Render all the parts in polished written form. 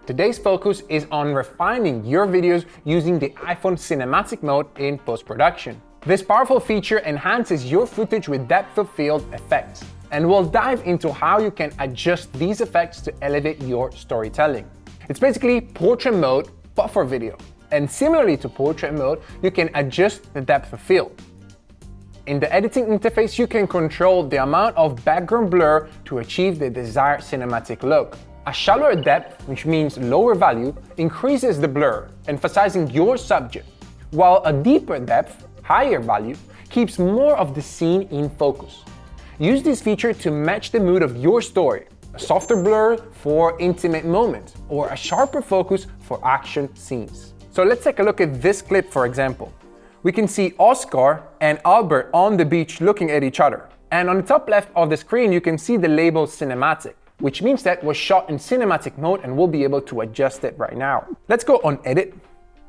Today's focus is on refining your videos using the iPhone cinematic mode in post-production. This powerful feature enhances your footage with depth of field effects, and we'll dive into how you can adjust these effects to elevate your storytelling. It's basically portrait mode, but for video. And similarly to portrait mode, you can adjust the depth of field. In the editing interface, you can control the amount of background blur to achieve the desired cinematic look. A shallower depth, which means lower value, increases the blur, emphasizing your subject, while a deeper depth, higher value, keeps more of the scene in focus. Use this feature to match the mood of your story, a softer blur for intimate moments, or a sharper focus for action scenes. So let's take a look at this clip, for example. We can see Oscar and Albert on the beach looking at each other. And on the top left of the screen, you can see the label cinematic, which means that was shot in cinematic mode, and we'll be able to adjust it right now. Let's go on edit.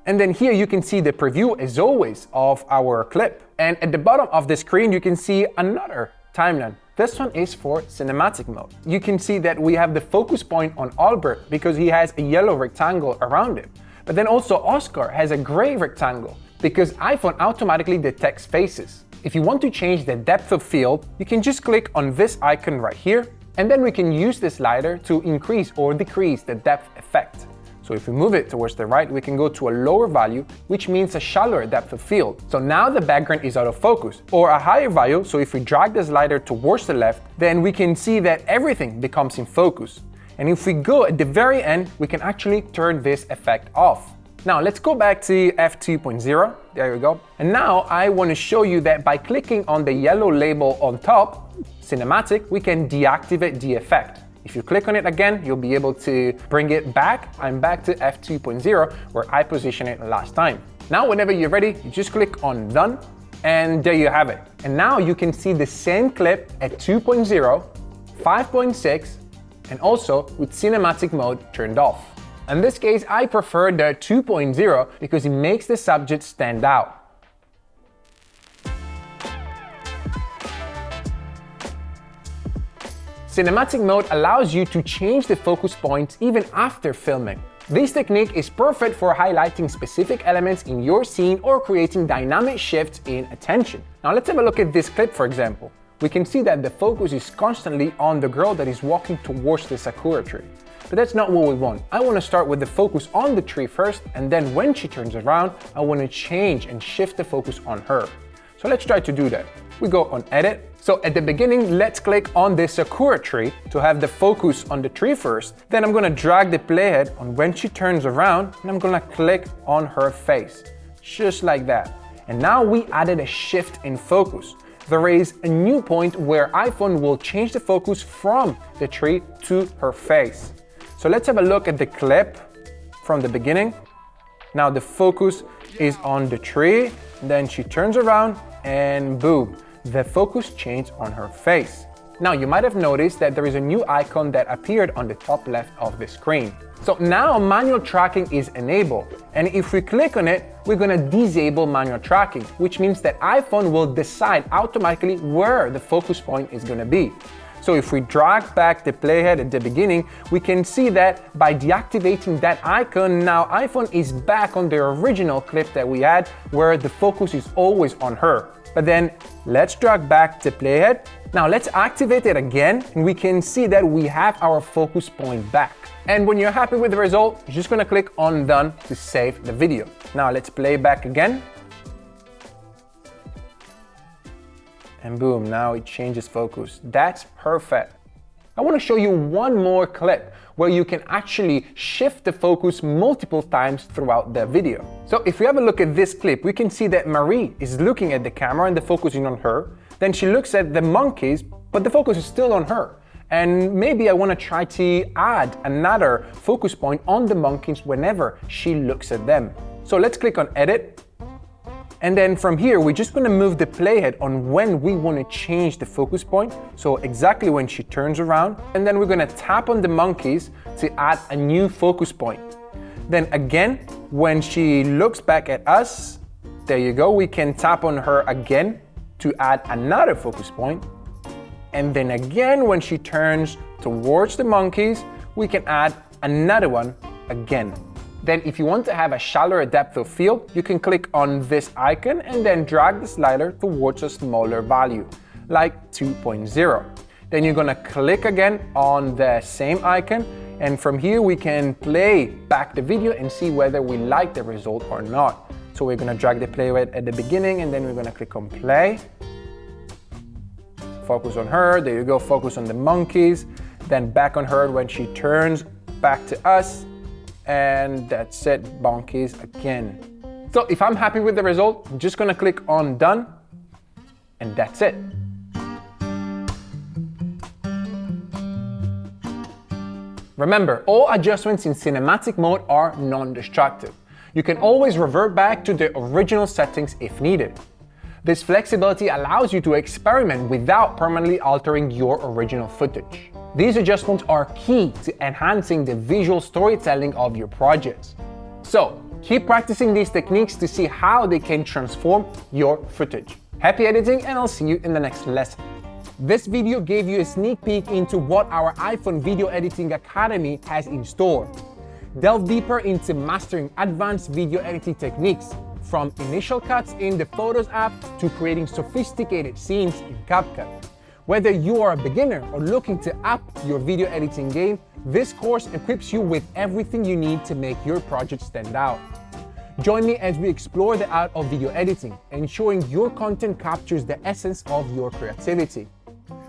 And then here you can see the preview, as always, of our clip. And at the bottom of the screen, you can see another timeline. This one is for cinematic mode. You can see that we have the focus point on Albert because he has a yellow rectangle around him. But then also Oscar has a gray rectangle because iPhone automatically detects faces. If you want to change the depth of field, you can just click on this icon right here, and then we can use the slider to increase or decrease the depth effect. So if we move it towards the right, we can go to a lower value, which means a shallower depth of field. So now the background is out of focus, or a higher value. So if we drag the slider towards the left, then we can see that everything becomes in focus. And if we go at the very end, we can actually turn this effect off. Now let's go back to f2.0, there we go. And now I want to show you that by clicking on the yellow label on top, cinematic, we can deactivate the effect. If you click on it again, you'll be able to bring it back. I'm back to f2.0 where I positioned it last time. Now whenever you're ready, you just click on done, and there you have it. And now you can see the same clip at 2.0, 5.6, and also with cinematic mode turned off. In this case, I prefer the 2.0 because it makes the subject stand out. Cinematic mode allows you to change the focus points even after filming. This technique is perfect for highlighting specific elements in your scene or creating dynamic shifts in attention. Now let's have a look at this clip, for example. We can see that the focus is constantly on the girl that is walking towards the sakura tree. But that's not what we want. I want to start with the focus on the tree first, and then when she turns around, I want to change and shift the focus on her. So let's try to do that. We go on edit. So at the beginning, let's click on the sakura tree to have the focus on the tree first. Then I'm gonna drag the playhead on when she turns around, and I'm gonna click on her face, just like that. And now we added a shift in focus. There is a new point where iPhone will change the focus from the tree to her face. So let's have a look at the clip from the beginning. Now the focus is on the tree, then she turns around and boom, the focus changed on her face. Now you might have noticed that there is a new icon that appeared on the top left of the screen. So now manual tracking is enabled, and if we click on it, we're gonna disable manual tracking, which means that iPhone will decide automatically where the focus point is gonna be. So if we drag back the playhead at the beginning, we can see that by deactivating that icon, now iPhone is back on the original clip that we had where the focus is always on her. But then let's drag back the playhead. Now let's activate it again, and we can see that we have our focus point back. And when you're happy with the result, you're just gonna click on done to save the video. Now let's play back again. And boom, now it changes focus. That's perfect. I want to show you one more clip where you can actually shift the focus multiple times throughout the video. So if we have a look at this clip, we can see that Marie is looking at the camera and the focus is on her. Then she looks at the monkeys, but the focus is still on her. And maybe I want to try to add another focus point on the monkeys whenever she looks at them. So let's click on edit. And then from here, we're just gonna move the playhead on when we wanna change the focus point. So exactly when she turns around. And then we're gonna tap on the monkeys to add a new focus point. Then again, when she looks back at us, there you go, we can tap on her again to add another focus point. And then again, when she turns towards the monkeys, we can add another one again. Then if you want to have a shallower depth of field, you can click on this icon and then drag the slider towards a smaller value, like 2.0. Then you're gonna click again on the same icon, and from here we can play back the video and see whether we like the result or not. So we're gonna drag the play rate at the beginning, and then we're gonna click on play. Focus on her, there you go, focus on the monkeys, then back on her when she turns back to us, and that's it, monkeys again. So if I'm happy with the result, I'm just gonna click on done, and that's it. Remember, all adjustments in cinematic mode are non-destructive. You can always revert back to the original settings if needed. This flexibility allows you to experiment without permanently altering your original footage. These adjustments are key to enhancing the visual storytelling of your projects. So, keep practicing these techniques to see how they can transform your footage. Happy editing, and I'll see you in the next lesson. This video gave you a sneak peek into what our iPhone Video Editing Academy has in store. Delve deeper into mastering advanced video editing techniques, from initial cuts in the Photos app to creating sophisticated scenes in CapCut. Whether you are a beginner or looking to up your video editing game, this course equips you with everything you need to make your project stand out. Join me as we explore the art of video editing, ensuring your content captures the essence of your creativity.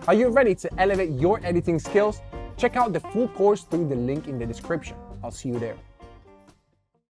Are you ready to elevate your editing skills? Check out the full course through the link in the description. I'll see you there.